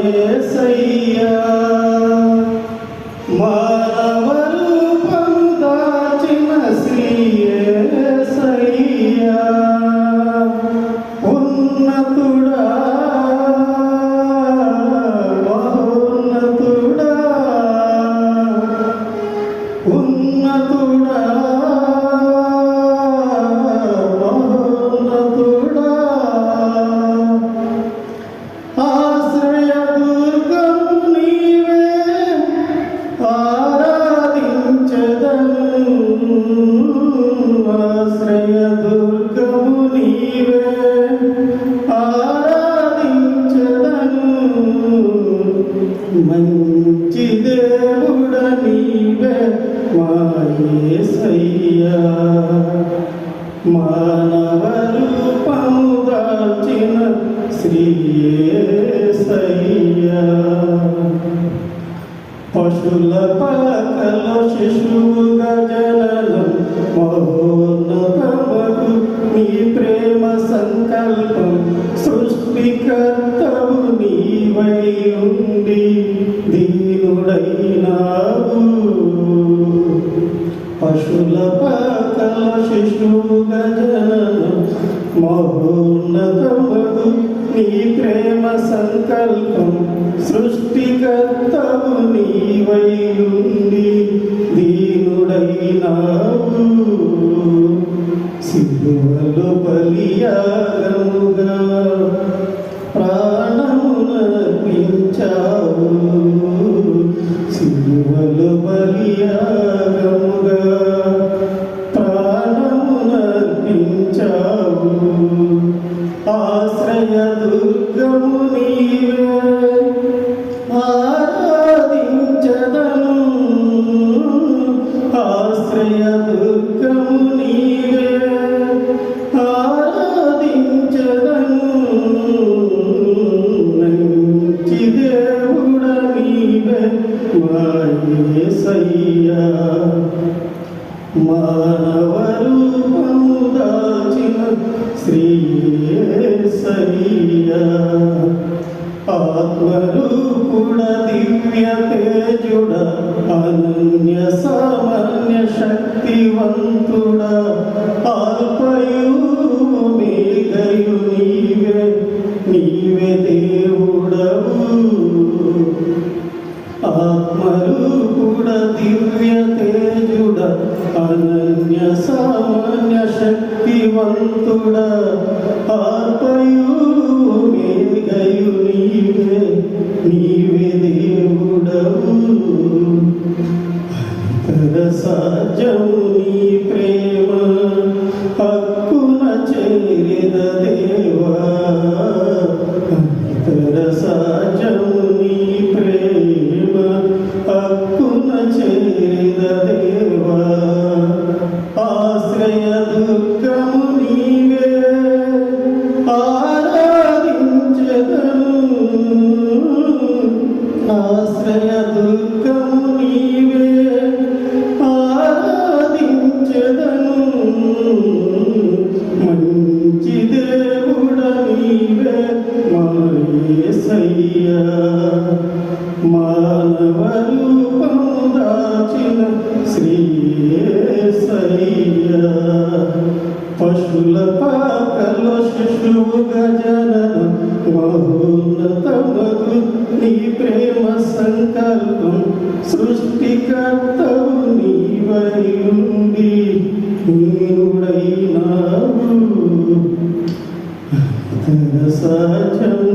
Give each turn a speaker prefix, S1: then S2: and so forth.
S1: యేసయ్యా మానవ రూపం దాచిన శ్రీ యేసయ్యా ఉన్నతుడా మహోన్నతుడా ఉన్నతుడా మహోన్నతుడా ఆశ్రయ దుర్గం నీవే ఆరాధించెదను ఆశ్రయ దుర్గము నీవే ఆరాధించెదను మంచి దేవుడ నీవే మా యేసయ్యా మానవ రూపము దాల్చిన శ్రీ యేసయ్యా పశుల పాకలో శిశువుగా జననం మహోన్నతమగు నీ ప్రేమ సంకల్పం సృష్టికర్తవు నీవై ఉండి దీనుడైనావు పశుల పాకల శిశువుగా జననం మహోన్నతమగు నీ ప్రేమ సంకల్పం సృష్టికర్తవు నీవై ఉండి దీనుడైనావు సిలువలో బలియాగముగా ప్రాణమునర్పించావు సిలువలో బలియాగముగా ప్రాణమునర్పించావు ఆశ్రయ దుర్గము నీవే ఆరాధించెదను ఆశ్రయ దుర్గము నీవే ఆరాధించెదను మంచి దేవుడ నీవే మా యేసయ్యా మానవ రూపము దాల్చిన శ్రీ యేసయ్యా ఆత్మరూపుడ దివ్య తేజుడ అనన్య సామాన్య శక్తివంతుడ ఆల్పయు మేఘయు నీవే నీవే దేవుడవు ఆత్మరూపుడ దివ్య తేజుడ అనన్య సామాన్య శక్తివంతుడ ఆల్పయు మేఘయు నీవే నీవే దేవుడవు అంతర సాధ్యము నీ ప్రేమ హక్కున చేరిన దేవా అంతర సాధ్యము నీ ప్రేమ హక్కున చేరిన దేవా ఆశ్రయ దుర్గము నీవే ఆరాధించెదను ఆశ్రయ దుర్గము నీవే ఆరాధించెదను మంచి దేవుడ నీవే మా యేసయ్యా మానవ రూపము దాచిన శ్రీ యేసయ్యా పశుల పాకలో శిశువుగా జననం మహోన్నతమగు నీ ప్రేమ సంకల్పం సృష్టికర్తవు నీవై ఉండి దీనుడైనావు అంతర సాధ్యము